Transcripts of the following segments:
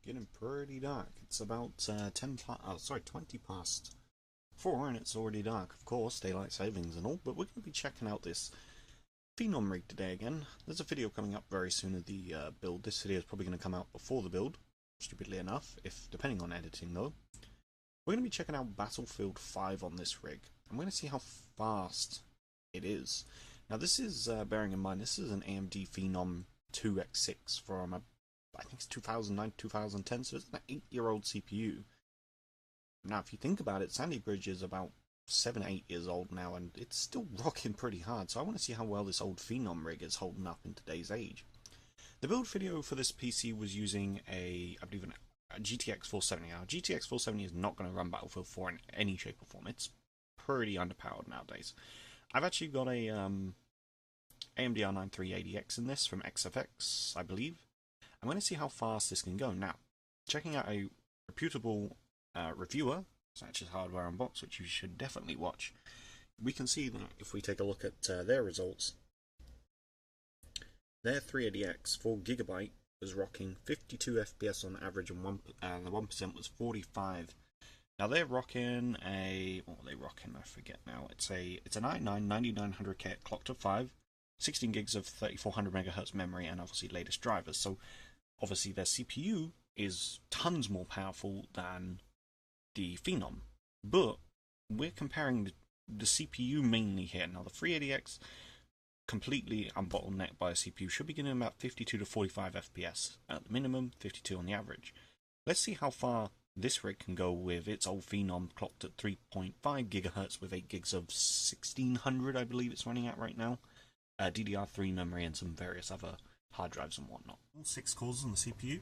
getting pretty dark. It's about 20 past 4 and it's already dark. Of course, daylight savings and all, but we're going to be checking out this Phenom rig today again. There's a video coming up very soon of the build. This video is probably going to come out before the build, stupidly enough, if depending on editing though. We're going to be checking out Battlefield 5 on this rig. I'm going to see how fast it is. Now this is, bearing in mind, this is an AMD Phenom II X6 from, I think it's 2009, 2010, so it's an 8-year-old CPU. Now if you think about it, Sandy Bridge is about 7, 8 years old now, and it's still rocking pretty hard, so I want to see how well this old Phenom rig is holding up in today's age. The build video for this PC was using I believe, a GTX 470. Now, GTX 470 is not going to run Battlefield 4 in any shape or form. It's pretty underpowered nowadays. I've actually got a AMD R9 380X in this from XFX, I believe. I'm going to see how fast this can go. Now, checking out a reputable reviewer, such as Hardware Unboxed, which you should definitely watch, we can see that if we take a look at their results, their 380X 4GB was rocking 52 FPS on average, and the 1% was 45. Now they're rocking a, what are they rocking? I forget now. It's an i9 9900K clocked to 5, 16 gigs of 3400 MHz memory, and obviously latest drivers. So obviously their CPU is tons more powerful than the Phenom, but we're comparing the CPU mainly here. Now the 380X, completely unbottlenecked by a CPU, should be getting about 52 to 45 FPS at the minimum, 52 on the average. Let's see how far this rig can go with its old Phenom clocked at 3.5 GHz with 8 gigs of 1600, I believe it's running at right now. DDR3 memory and some various other hard drives and whatnot. All 6 cores on the CPU.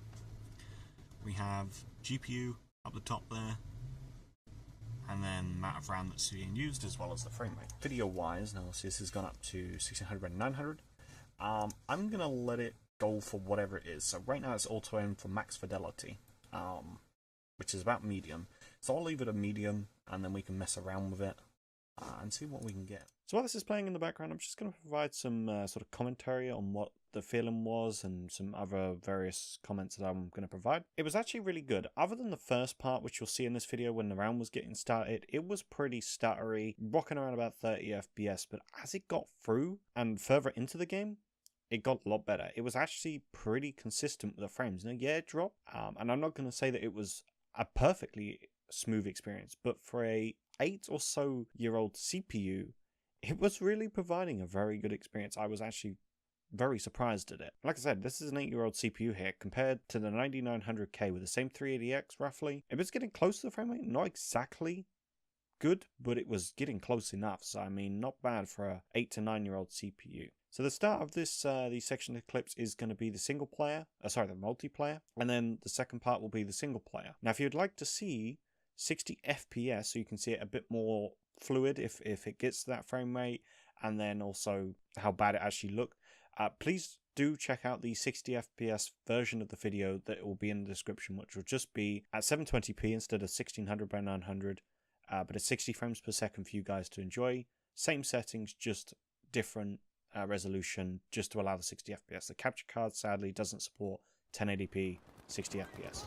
We have GPU up the top there, and then the amount of RAM that's being used, as well as the frame rate. Video wise, now see this has gone up to 1600 and 900. I'm gonna let it go for whatever it is. So right now it's auto aim for max fidelity, which is about medium. So I'll leave it a medium, and then we can mess around with it and see what we can get. So while this is playing in the background, I'm just going to provide some sort of commentary on what the feeling was and some other various comments that I'm going to provide. It was actually really good. Other than the first part, which you'll see in this video when the round was getting started, it was pretty stuttery, rocking around about 30 FPS, but as it got through and further into the game, it got a lot better. It was actually pretty consistent with the frames. Now, yeah, it dropped, and I'm not going to say that it was a perfectly smooth experience, but for a 8 or so year old CPU, it was really providing a very good experience. I was actually very surprised at it. Like I said, this is an 8-year-old CPU here compared to the 9900K with the same 380X roughly. It was getting close to the frame rate, not exactly good, but it was getting close enough. So I mean, not bad for a 8 to 9-year-old CPU. So the start of this these section of clips is going to be the single player, the multiplayer, and then the second part will be the single player. Now, if you'd like to see 60 FPS, so you can see it a bit more fluid if it gets to that frame rate, and then also how bad it actually looked, please do check out the 60 FPS version of the video that will be in the description, which will just be at 720p instead of 1600 by 900, but it's 60 frames per second for you guys to enjoy. Same settings, just different resolution, just to allow the 60 FPS. The capture card sadly doesn't support 1080p 60 FPS.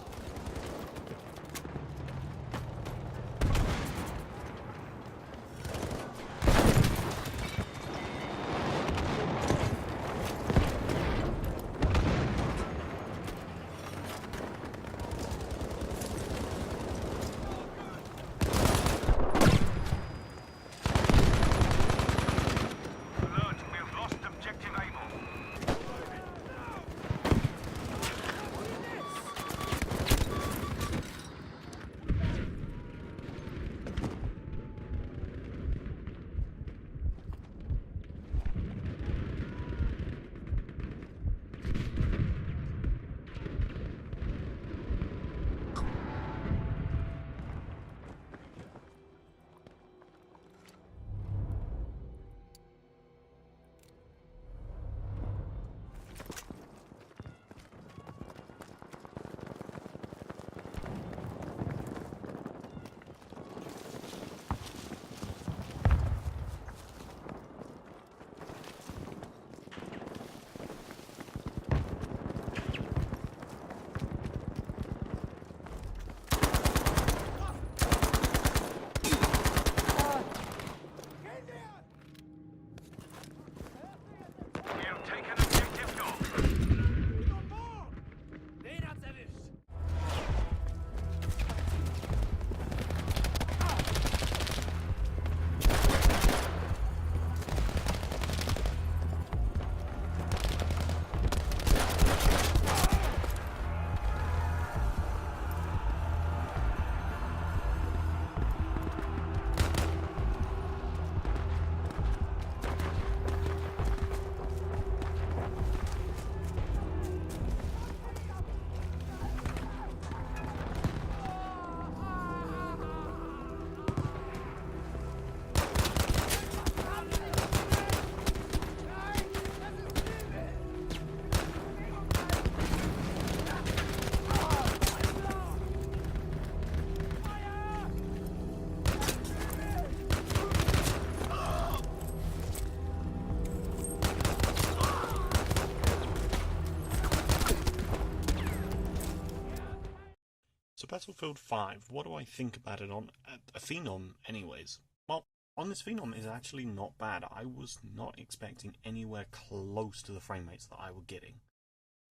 Battlefield 5, what do I think about it on a Phenom anyways? Well, on this Phenom is actually not bad. I was not expecting anywhere close to the frame rates that I was getting.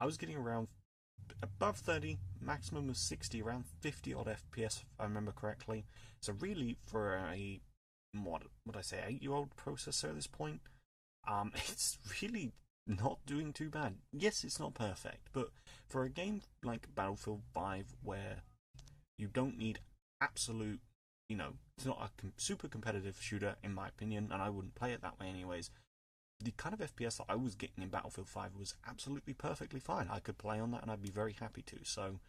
I was getting around above 30, maximum of 60, around 50 odd FPS if I remember correctly. So really for a, what would I say, 8-year-old processor at this point, it's really not doing too bad. Yes, it's not perfect, but for a game like Battlefield 5 where you don't need absolute, it's not a super competitive shooter in my opinion, and I wouldn't play it that way anyways. The kind of FPS that I was getting in Battlefield 5 was absolutely perfectly fine. I could play on that and I'd be very happy to. So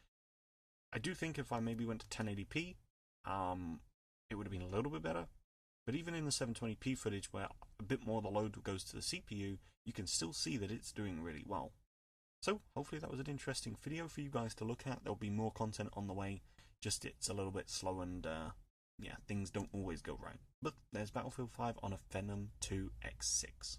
I do think if I maybe went to 1080p, it would have been a little bit better. But even in the 720p footage where a bit more of the load goes to the CPU, you can still see that it's doing really well. So hopefully that was an interesting video for you guys to look at. There'll be more content on the way, just it's a little bit slow and yeah, things don't always go right. But there's Battlefield 5 on a Phenom II X6.